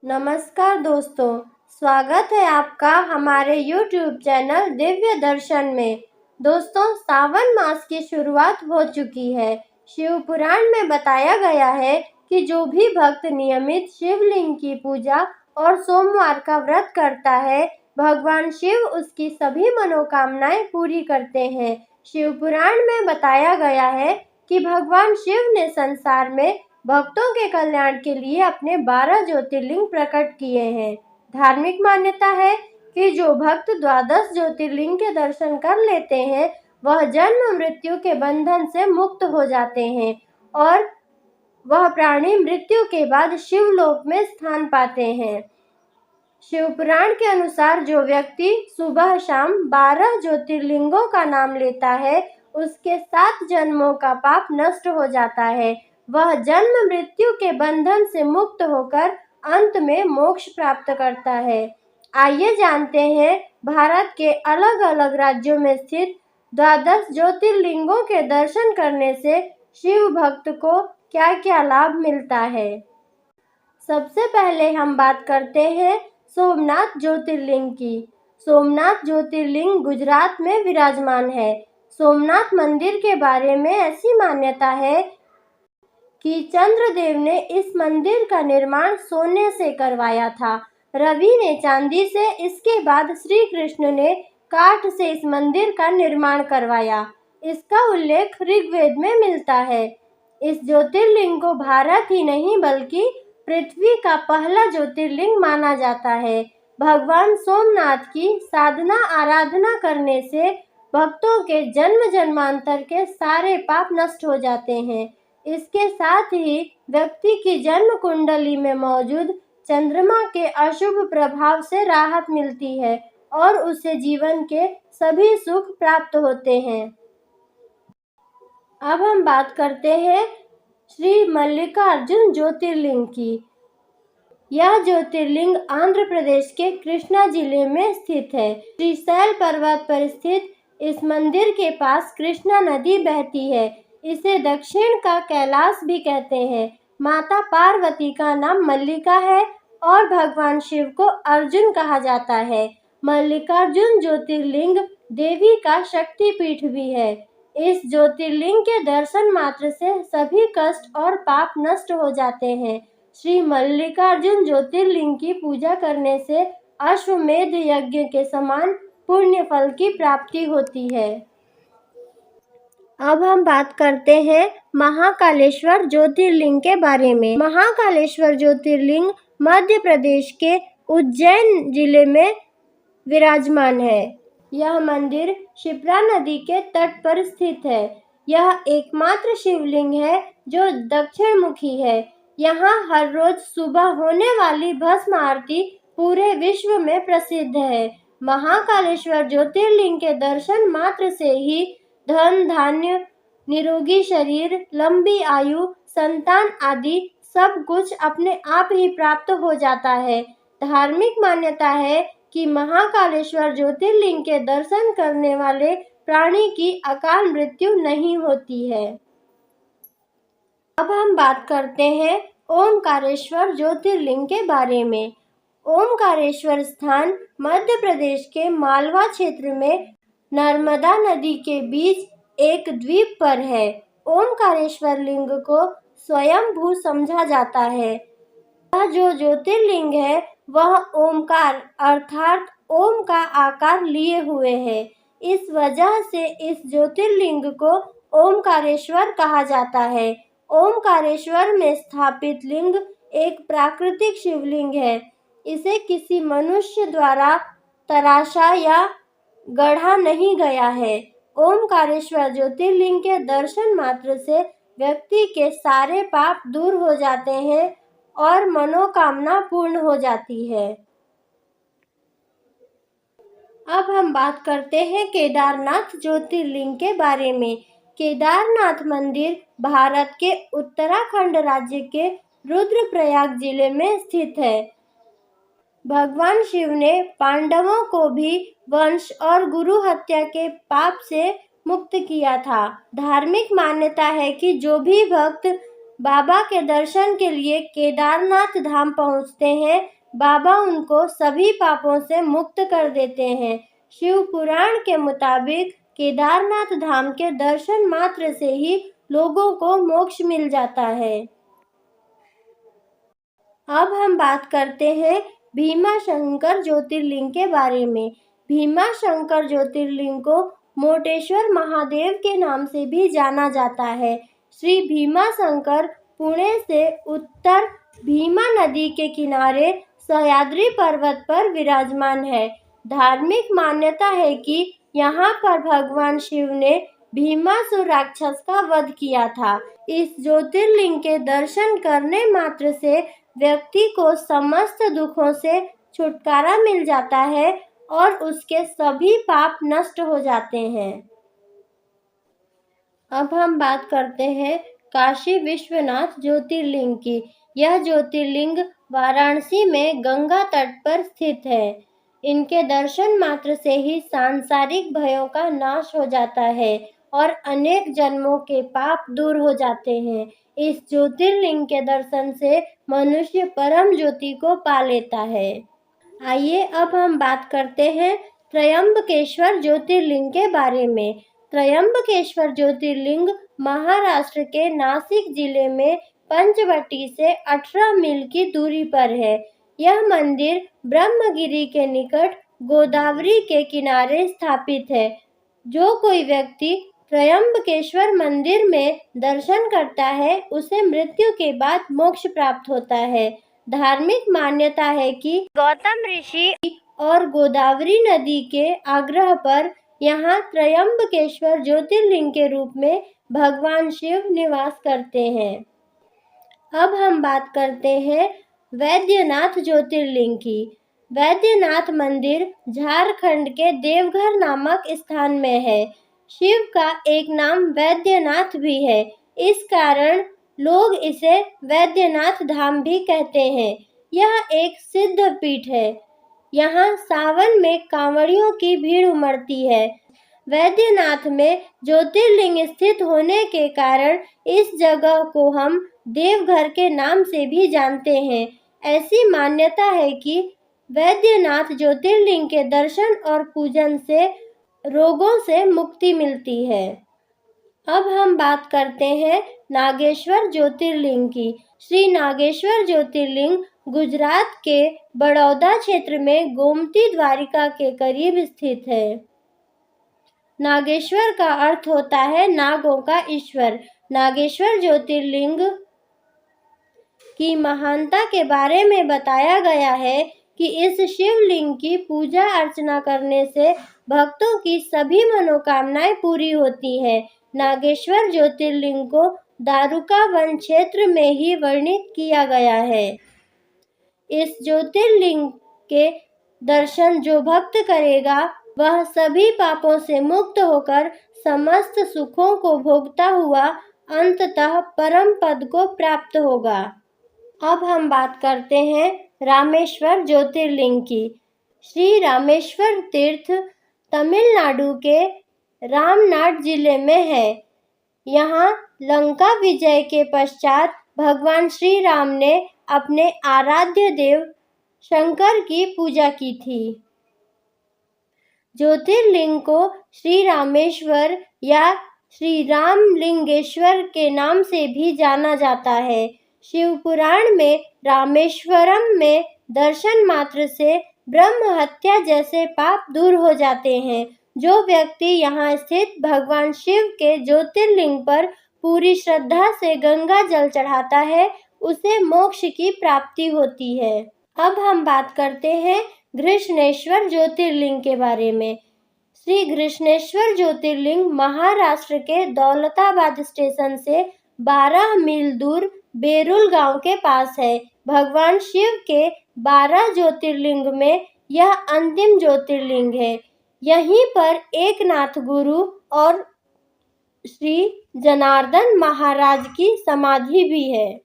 नमस्कार दोस्तों, स्वागत है आपका हमारे YouTube चैनल दिव्य दर्शन में। दोस्तों, सावन मास की शुरुआत हो चुकी है। शिव पुराण में बताया गया है कि जो भी भक्त नियमित शिवलिंग की पूजा और सोमवार का व्रत करता है, भगवान शिव उसकी सभी मनोकामनाएं पूरी करते हैं। शिव पुराण में बताया गया है कि भगवान शिव ने संसार में भक्तों के कल्याण के लिए अपने 12 ज्योतिर्लिंग प्रकट किए हैं। धार्मिक मान्यता है कि जो भक्त द्वादश ज्योतिर्लिंग के दर्शन कर लेते हैं, वह जन्म मृत्यु के बंधन से मुक्त हो जाते हैं और वह प्राणी मृत्यु के बाद शिवलोक में स्थान पाते हैं। शिव पुराण के अनुसार जो व्यक्ति सुबह शाम 12 ज्योतिर्लिंगों का नाम लेता है, उसके 7 जन्मों का पाप नष्ट हो जाता है। वह जन्म मृत्यु के बंधन से मुक्त होकर अंत में मोक्ष प्राप्त करता है। आइए जानते हैं भारत के अलग अलग राज्यों में स्थित द्वादश ज्योतिर्लिंगों के दर्शन करने से शिव भक्त को क्या क्या लाभ मिलता है। सबसे पहले हम बात करते हैं सोमनाथ ज्योतिर्लिंग की। सोमनाथ ज्योतिर्लिंग गुजरात में विराजमान है। सोमनाथ मंदिर के बारे में ऐसी मान्यता है कि चंद्रदेव ने इस मंदिर का निर्माण सोने से करवाया था, रवि ने चांदी से, इसके बाद श्री कृष्ण ने काठ से इस मंदिर का निर्माण करवाया। इसका उल्लेख ऋग्वेद में मिलता है। इस ज्योतिर्लिंग को भारत ही नहीं बल्कि पृथ्वी का पहला ज्योतिर्लिंग माना जाता है। भगवान सोमनाथ की साधना आराधना करने से भक्तों के जन्म जन्मांतर के सारे पाप नष्ट हो जाते हैं। इसके साथ ही व्यक्ति की जन्म कुंडली में मौजूद चंद्रमा के अशुभ प्रभाव से राहत मिलती है और उसे जीवन के सभी सुख प्राप्त होते हैं। अब हम बात करते हैं श्री मल्लिकार्जुन ज्योतिर्लिंग की। यह ज्योतिर्लिंग आंध्र प्रदेश के कृष्णा जिले में स्थित है। श्रीशैल पर्वत पर स्थित इस मंदिर के पास कृष्णा नदी बहती है। इसे दक्षिण का कैलाश भी कहते हैं। माता पार्वती का नाम मल्लिका है और भगवान शिव को अर्जुन कहा जाता है। मल्लिकार्जुन ज्योतिर्लिंग देवी का शक्तिपीठ भी है। इस ज्योतिर्लिंग के दर्शन मात्र से सभी कष्ट और पाप नष्ट हो जाते हैं। श्री मल्लिकार्जुन ज्योतिर्लिंग की पूजा करने से अश्वमेध यज्ञ के समान पुण्य फल की प्राप्ति होती है। अब हम बात करते हैं महाकालेश्वर ज्योतिर्लिंग के बारे में। महाकालेश्वर ज्योतिर्लिंग मध्य प्रदेश के उज्जैन जिले में विराजमान है। यह मंदिर शिप्रा नदी के तट पर स्थित है। यह एकमात्र शिवलिंग है जो दक्षिण मुखी है। यहाँ हर रोज सुबह होने वाली भस्म आरती पूरे विश्व में प्रसिद्ध है। महाकालेश्वर ज्योतिर्लिंग के दर्शन मात्र से ही धन धान्य, निरोगी शरीर, लंबी आयु, संतान आदि सब कुछ अपने आप ही प्राप्त हो जाता है। धार्मिक मान्यता है कि महाकालेश्वर ज्योतिर्लिंग के दर्शन करने वाले प्राणी की अकाल मृत्यु नहीं होती है। अब हम बात करते हैं ओमकारेश्वर ज्योतिर्लिंग के बारे में। ओमकारेश्वर स्थान मध्य प्रदेश के मालवा क्षेत्र में नर्मदा नदी के बीच एक द्वीप पर है। ओमकारेश्वर लिंग को स्वयंभू समझा जाता है। यह जो ज्योतिर्लिंग है वह ओमकार अर्थात ओम का आकार लिए हुए है। इस वजह से इस ज्योतिर्लिंग को ओमकारेश्वर कहा जाता है। ओमकारेश्वर में स्थापित लिंग एक प्राकृतिक शिवलिंग है। इसे किसी मनुष्य द्वारा तराशा या गढ़ा नहीं गया है। ओमकारेश्वर ज्योतिर्लिंग के दर्शन मात्र से व्यक्ति के सारे पाप दूर हो जाते हैं और मनोकामना पूर्ण हो जाती है। अब हम बात करते हैं केदारनाथ ज्योतिर्लिंग के बारे में। केदारनाथ मंदिर भारत के उत्तराखंड राज्य के रुद्रप्रयाग जिले में स्थित है। भगवान शिव ने पांडवों को भी वंश और गुरु हत्या के पाप से मुक्त किया था। धार्मिक मान्यता है कि जो भी भक्त बाबा के दर्शन के लिए केदारनाथ धाम पहुंचते हैं। बाबा उनको सभी पापों से मुक्त कर देते हैं। शिव पुराण के मुताबिक केदारनाथ धाम के दर्शन मात्र से ही लोगों को मोक्ष मिल जाता है। अब हम बात करते हैं भीमाशंकर ज्योतिर्लिंग के बारे में। भीमाशंकर ज्योतिर्लिंग को मोटेश्वर महादेव के नाम से भी जाना जाता है। श्री भीमाशंकर पुणे से उत्तर भीमा नदी के किनारे सह्याद्री पर्वत पर विराजमान है। धार्मिक मान्यता है कि यहाँ पर भगवान शिव ने भीमासुर राक्षस का वध किया था। इस ज्योतिर्लिंग के दर्शन करने मात्र से व्यक्ति को समस्त दुखों से छुटकारा मिल जाता है और उसके सभी पाप नष्ट हो जाते हैं। अब हम बात करते हैं काशी विश्वनाथ ज्योतिर्लिंग की। यह ज्योतिर्लिंग वाराणसी में गंगा तट पर स्थित है। इनके दर्शन मात्र से ही सांसारिक भयों का नाश हो जाता है और अनेक जन्मों के पाप दूर हो जाते हैं। इस ज्योतिर्लिंग के दर्शन से मनुष्य परम ज्योति को पा लेता है। आइए अब हम बात करते हैं त्रयंबकेश्वर ज्योतिर्लिंग के बारे में। त्रयंबकेश्वर ज्योतिर्लिंग महाराष्ट्र के नासिक जिले में पंचवटी से 18 मील की दूरी पर है। यह मंदिर ब्रह्मगिरी के निकट गोदावरी के किनारे स्थापित है। जो कोई व्यक्ति त्रयंबकेश्वर मंदिर में दर्शन करता है उसे मृत्यु के बाद मोक्ष प्राप्त होता है। धार्मिक मान्यता है कि गौतम ऋषि और गोदावरी नदी के आग्रह पर यहाँ त्रयंबकेश्वर ज्योतिर्लिंग के रूप में भगवान शिव निवास करते हैं। अब हम बात करते हैं वैद्यनाथ ज्योतिर्लिंग की। वैद्यनाथ मंदिर झारखंड के देवघर नामक स्थान में है। शिव का एक नाम वैद्यनाथ भी है। इस कारण लोग इसे वैद्यनाथ धाम भी कहते हैं। यह एक सिद्ध पीठ है। यहाँ सावन में कांवड़ियों की भीड़ उमड़ती है। वैद्यनाथ में ज्योतिर्लिंग स्थित होने के कारण इस जगह को हम देवघर के नाम से भी जानते हैं। ऐसी मान्यता है कि वैद्यनाथ ज्योतिर्लिंग के दर्शन और पूजन से रोगों से मुक्ति मिलती है। अब हम बात करते हैं नागेश्वर ज्योतिर्लिंग की। श्री नागेश्वर ज्योतिर्लिंग गुजरात के बड़ौदा क्षेत्र में गोमती द्वारिका के करीब स्थित है। नागेश्वर का अर्थ होता है नागों का ईश्वर। नागेश्वर ज्योतिर्लिंग की महानता के बारे में बताया गया है कि इस शिवलिंग की पूजा अर्चना करने से भक्तों की सभी मनोकामनाएं पूरी होती हैं। नागेश्वर ज्योतिर्लिंग को दारुका वन क्षेत्र में ही वर्णित किया गया है। इस ज्योतिर्लिंग के दर्शन जो भक्त करेगा वह सभी पापों से मुक्त होकर समस्त सुखों को भोगता हुआ अंततः परम पद को प्राप्त होगा। अब हम बात करते हैं रामेश्वर ज्योतिर्लिंग की। श्री रामेश्वर तीर्थ तमिलनाडु के रामनाड जिले में है। यहाँ लंका विजय के पश्चात भगवान श्री राम ने अपने आराध्य देव शंकर की पूजा की थी। ज्योतिर्लिंग को श्री रामेश्वर या श्री रामलिंगेश्वर के नाम से भी जाना जाता है। शिव पुराण में रामेश्वरम में दर्शन मात्र से ब्रह्म हत्या जैसे पाप दूर हो जाते हैं। जो व्यक्ति यहाँ स्थित भगवान शिव के ज्योतिर्लिंग पर पूरी श्रद्धा से गंगा जल चढ़ाता है उसे मोक्ष की प्राप्ति होती है। अब हम बात करते हैं घृष्णेश्वर ज्योतिर्लिंग के बारे में। श्री घृष्णेश्वर ज्योतिर्लिंग महाराष्ट्र के दौलताबाद स्टेशन से 12 मील दूर बेरुल गांव के पास है। भगवान शिव के 12 ज्योतिर्लिंग में यह अंतिम ज्योतिर्लिंग है। यहीं पर एकनाथ गुरु और श्री जनार्दन महाराज की समाधि भी है।